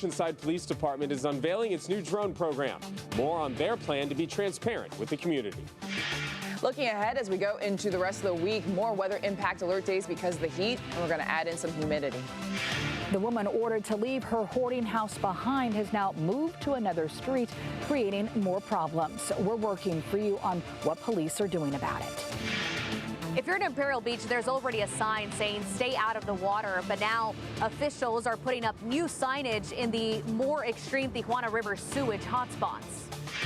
Oceanside Police Department is unveiling its new drone program. More on their plan to be transparent with the community. Looking ahead as we go into the rest of the week, more weather impact alert days because of the heat, and we're going to add in some humidity. The woman ordered to leave her hoarding house behind has now moved to another street, creating more problems. We're working for you on what police are doing about it. If you're at Imperial Beach, there's already a sign saying stay out of the water, but now officials are putting up new signage in the more extreme Tijuana River sewage hotspots.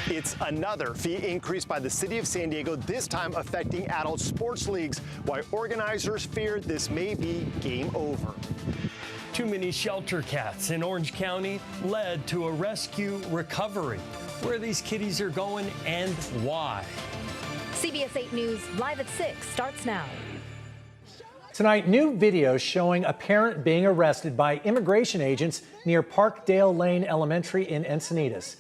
It's another fee increase by the city of San Diego, this time affecting adult sports leagues, why organizers fear this may be game over. Too many shelter cats in Orange County led to a rescue recovery. Where these kitties are going and why. CBS 8 News live at 6 starts now. Tonight, new video showing a parent being arrested by immigration agents near Parkdale Lane Elementary in Ensenus.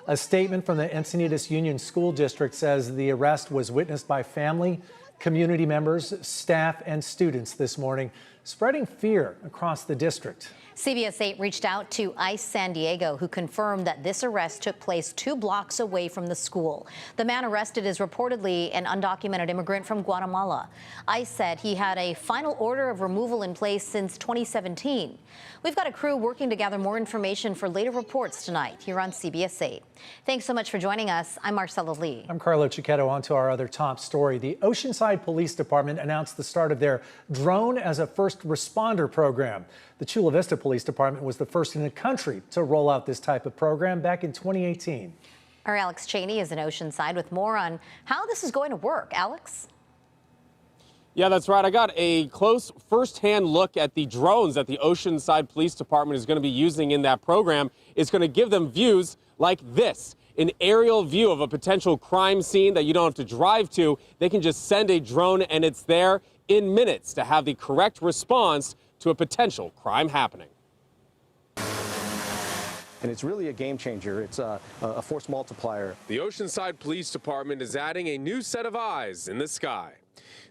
A statement from the Ensenus Union School District says the arrest was witnessed by family, community members, staff, and students this morning, spreading fear across the district. CBS 8 reached out to ICE San Diego, who confirmed that this arrest took place 2 blocks away from the school. The man arrested is reportedly an undocumented immigrant from Guatemala. ICE said he had a final order of removal in place since 2017. We've got a crew working to gather more information for later reports tonight here on CBS 8. Thanks so much for joining us. I'm Marcella Lee. I'm Carlo Cicchetto. On to our other top story. The Oceanside Police Department announced the start of their Drone as a First Responder program. The Chula Vista Police Department was the first in the country to roll out this type of program back in 2018. Our Alex Cheney is in Oceanside with more on how this is going to work. Alex? Yeah, that's right. I got a close first-hand look at the drones that the Oceanside Police Department is going to be using in that program. It's going to give them views like this, an aerial view of a potential crime scene that you don't have to drive to. They can just send a drone and it's there in minutes to have the correct response to a potential crime happening. And it's really a game changer. It's a force multiplier. The Oceanside Police Department is adding a new set of eyes in the sky.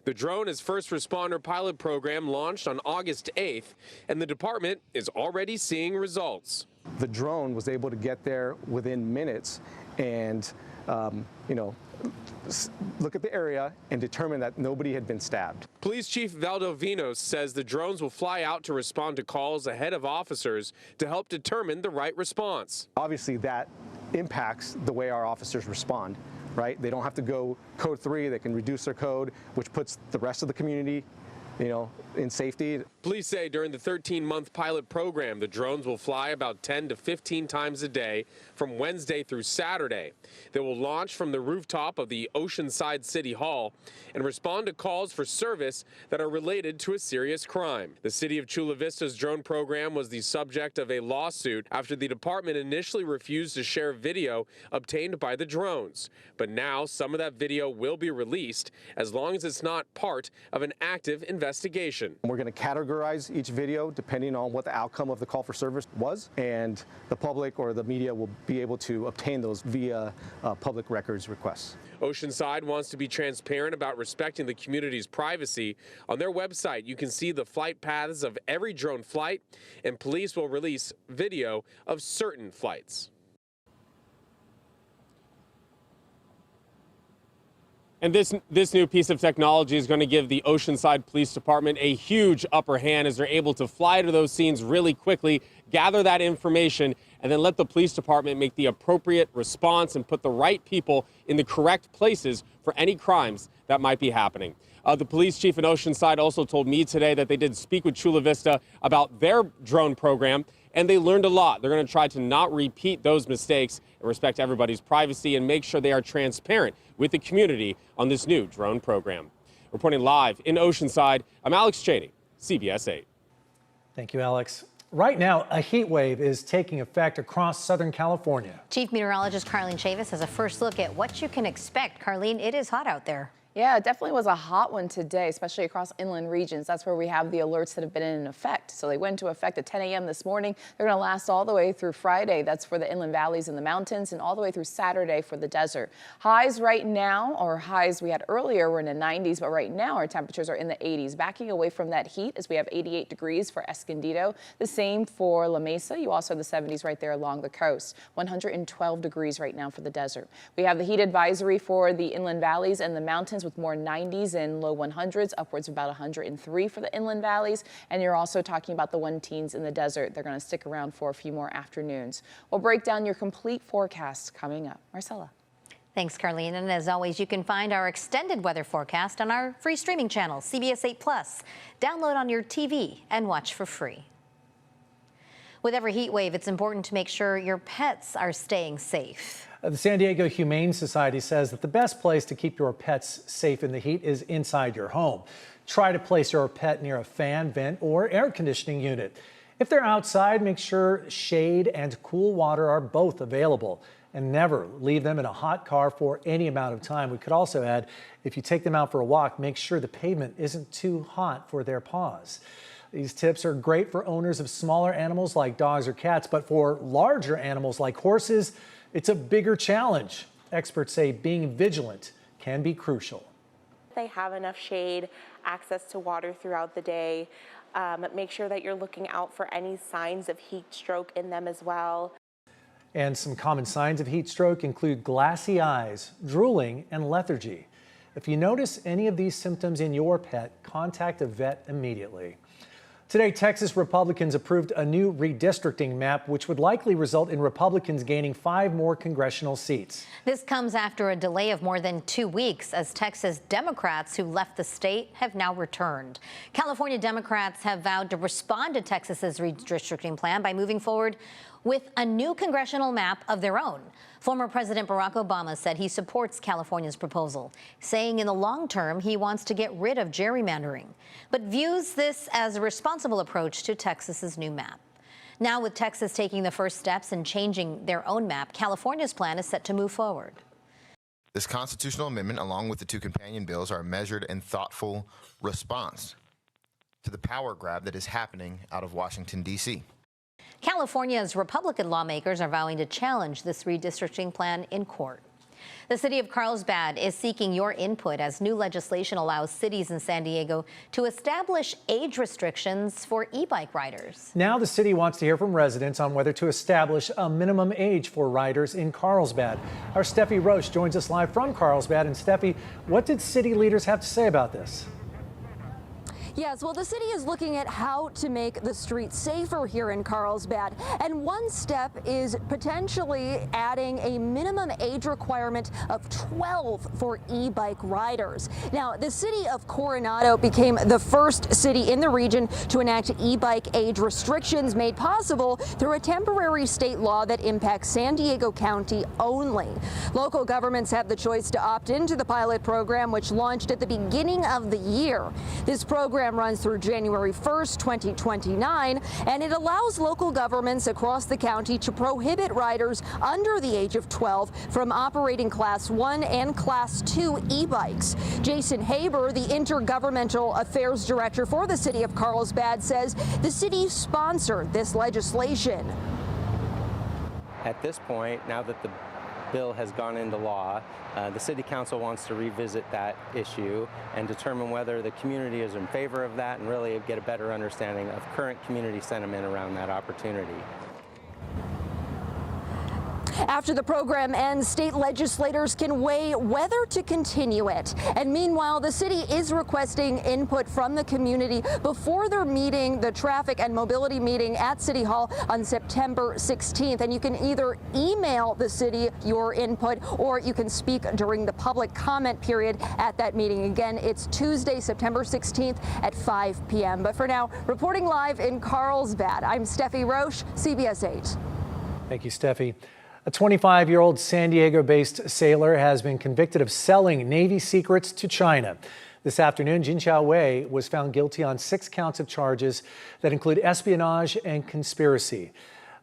The Drone as First Responder pilot program launched on August 8th, and the department is already seeing results. The drone was able to get there within minutes and, look at the area and determine that nobody had been stabbed. Police Chief Valdovinos says the drones will fly out to respond to calls ahead of officers to help determine the right response. Obviously, that impacts the way our officers respond, right? They don't have to go code 3, they can reduce their code, which puts the rest of the community in safety. Police say during the 13-month pilot program, the drones will fly about 10 to 15 times a day from Wednesday through Saturday. They will launch from the rooftop of the Oceanside City Hall and respond to calls for service that are related to a serious crime. The city of Chula Vista's drone program was the subject of a lawsuit after the department initially refused to share video obtained by the drones. But now some of that video will be released as long as it's not part of an active investigation. We're going to categorize each video depending on what the outcome of the call for service was, and the public or the media will be able to obtain those via public records requests. Oceanside wants to be transparent about respecting the community's privacy. On their website, you can see the flight paths of every drone flight, and police will release video of certain flights. And this new piece of technology is going to give the Oceanside Police Department a huge upper hand as they're able to fly to those scenes really quickly, gather that information, and then let the police department make the appropriate response and put the right people in the correct places for any crimes that might be happening. The police chief in Oceanside also told me today that they did speak with Chula Vista about their drone program, and they learned a lot. They're going to try to not repeat those mistakes and respect everybody's privacy and make sure they are transparent with the community on this new drone program. Reporting live in Oceanside, I'm Alex Cheney, CBS 8. Thank you, Alex. Right now, a heat wave is taking effect across Southern California. Chief Meteorologist Carlene Chavis has a first look at what you can expect. Carlene, it is hot out there. Yeah, it definitely was a hot one today, especially across inland regions. That's where we have the alerts that have been in effect. So they went into effect at 10 a.m. this morning. They're going to last all the way through Friday. That's for the inland valleys and the mountains, and all the way through Saturday for the desert. Highs right now, or highs we had earlier, were in the 90s, but right now our temperatures are in the 80s, backing away from that heat as we have 88 degrees for Escondido. The same for La Mesa. You also have the 70s right there along the coast. 112 degrees right now for the desert. We have the heat advisory for the inland valleys and the mountains, with more 90s and low 100s, upwards of about 103 for the inland valleys. And you're also talking about the 110s in the desert. They're going to stick around for a few more afternoons. We'll break down your complete forecast coming up. Marcella. Thanks, Carlene. And as always, you can find our extended weather forecast on our free streaming channel, CBS 8 Plus. Download on your TV and watch for free. With every heat wave, it's important to make sure your pets are staying safe. The San Diego Humane Society says that the best place to keep your pets safe in the heat is inside your home. Try to place your pet near a fan, vent, or air conditioning unit. If they're outside, make sure shade and cool water are both available. And never leave them in a hot car for any amount of time. We could also add, if you take them out for a walk, make sure the pavement isn't too hot for their paws. These tips are great for owners of smaller animals like dogs or cats, but for larger animals like horses, it's a bigger challenge. Experts say being vigilant can be crucial. They have enough shade, access to water throughout the day. Make sure that you're looking out for any signs of heat stroke in them as well. And some common signs of heat stroke include glassy eyes, drooling, and lethargy. If you notice any of these symptoms in your pet, contact a vet immediately. Today, Texas Republicans approved a new redistricting map, which would likely result in Republicans gaining 5 more congressional seats. This comes after a delay of more than 2 weeks, as Texas Democrats who left the state have now returned. California Democrats have vowed to respond to Texas's redistricting plan by moving forward with a new congressional map of their own. Former President Barack Obama said he supports California's proposal, saying in the long term he wants to get rid of gerrymandering, but views this as a responsible approach to Texas's new map. Now, with Texas taking the first steps in changing their own map, California's plan is set to move forward. This constitutional amendment, along with the 2 companion bills, are a measured and thoughtful response to the power grab that is happening out of Washington, D.C. California's Republican lawmakers are vowing to challenge this redistricting plan in court. The city of Carlsbad is seeking your input as new legislation allows cities in San Diego to establish age restrictions for e-bike riders. Now the city wants to hear from residents on whether to establish a minimum age for riders in Carlsbad. Our Steffi Roche joins us live from Carlsbad. And Steffi, what did city leaders have to say about this? Yes, well, the city is looking at how to make the streets safer here in Carlsbad. And one step is potentially adding a minimum age requirement of 12 for e-bike riders. Now, the city of Coronado became the first city in the region to enact e-bike age restrictions made possible through a temporary state law that impacts San Diego County only. Local governments have the choice to opt into the pilot program, which launched at the beginning of the year. This program runs through January 1st, 2029, and it allows local governments across the county to prohibit riders under the age of 12 from operating Class 1 and Class 2 e-bikes. Jason Haber, the Intergovernmental Affairs Director for the city of Carlsbad, says the city sponsored this legislation. At this point, now that the bill has gone into law, the City Council wants to revisit that issue and determine whether the community is in favor of that and really get a better understanding of current community sentiment around that opportunity. After the program ends, state legislators can weigh whether to continue it. And meanwhile, the city is requesting input from the community before their meeting, the traffic and mobility meeting at City Hall on September 16th. And you can either email the city your input or you can speak during the public comment period at that meeting. Again, it's Tuesday, September 16th at 5 p.m. But for now, reporting live in Carlsbad, I'm Steffi Roche, CBS 8. Thank you, Steffi. A 25-year-old San Diego-based sailor has been convicted of selling Navy secrets to China. This afternoon, Jinqiao Wei was found guilty on 6 counts of charges that include espionage and conspiracy.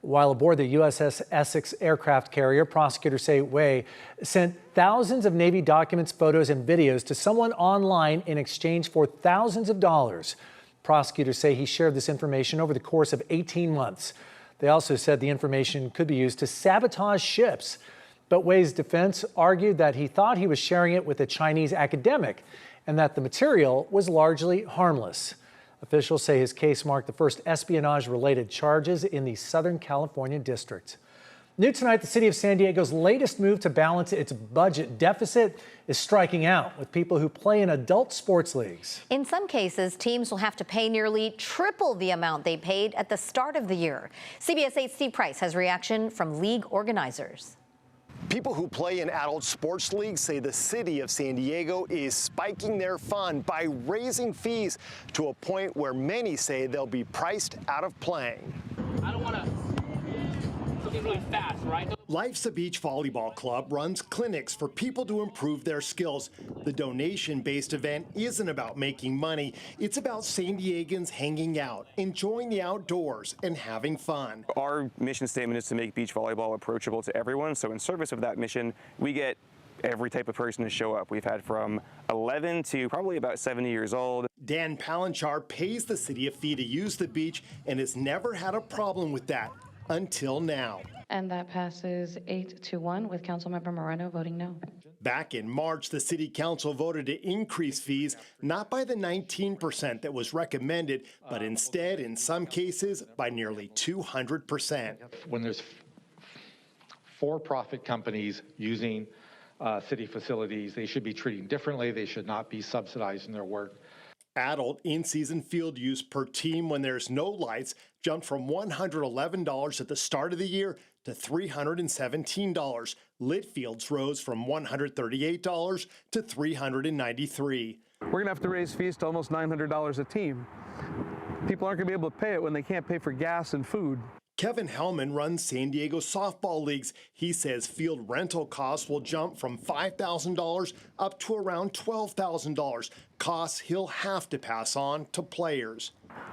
While aboard the USS Essex aircraft carrier, prosecutors say Way sent thousands of Navy documents, photos, and videos to someone online in exchange for thousands of dollars. Prosecutors say he shared this information over the course of 18 months. They also said the information could be used to sabotage ships. But Way's defense argued that he thought he was sharing it with a Chinese academic and that the material was largely harmless. Officials say his case marked the first espionage-related charges in the Southern California district. New tonight, the city of San Diego's latest move to balance its budget deficit is striking out with people who play in adult sports leagues. In some cases, teams will have to pay nearly triple the amount they paid at the start of the year. CBS 8's Steve Price has reaction from league organizers. People who play in adult sports leagues say the city of San Diego is spiking their fund by raising fees to a point where many say they'll be priced out of playing. I don't want to something really fast, right? Life's a Beach Volleyball Club runs clinics for people to improve their skills. The donation-based event isn't about making money. It's about San Diegans hanging out, enjoying the outdoors, and having fun. Our mission statement is to make beach volleyball approachable to everyone. So in service of that mission, we get every type of person to show up. We've had from 11 to probably about 70 years old. Dan Palanchar pays the city a fee to use the beach and has never had a problem with that until now. And that passes 8-1 with Councilmember Moreno voting no. Back in March, the city council voted to increase fees, not by the 19% that was recommended, but instead, in some cases, by nearly 200%. When there's for-profit companies using city facilities, they should be treated differently. They should not be subsidizing their work. Adult in-season field use per team when there's no lights jumped from $111 at the start of the year to $317. Lit fields rose from $138 to $393. We're going to have to raise fees to almost $900 a team. People aren't going to be able to pay it when they can't pay for gas and food. Kevin Hellman runs San Diego softball leagues. He says field rental costs will jump from $5,000 up to around $12,000, costs he'll have to pass on to players.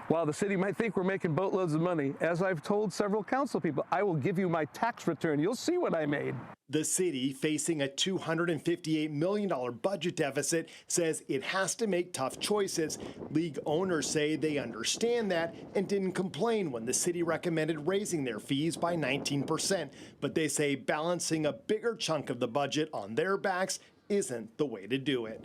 While the city might think we're making boatloads of money, as I've told several council people, I will give you my tax return. You'll see what I made. The city, facing a $258 million budget deficit, says it has to make tough choices. League owners say they understand that and didn't complain when the city recommended raising their fees by 19%. But they say balancing a bigger chunk of the budget on their backs isn't the way to do it.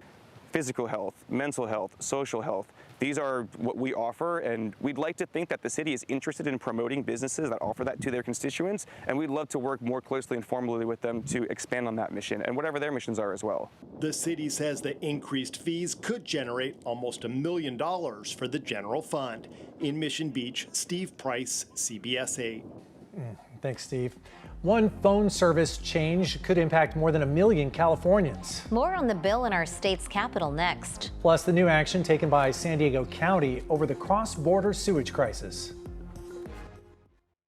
Physical health, mental health, social health. These are what we offer, and we'd like to think that the city is interested in promoting businesses that offer that to their constituents, and we'd love to work more closely and formally with them to expand on that mission and whatever their missions are as well. The city says the increased fees could generate almost $1 million for the general fund. In Mission Beach, Steve Price, CBS 8. Thanks, Steve. One phone service change could impact more than 1 million Californians. More on the bill in our state's capital next. Plus, the new action taken by San Diego County over the cross-border sewage crisis.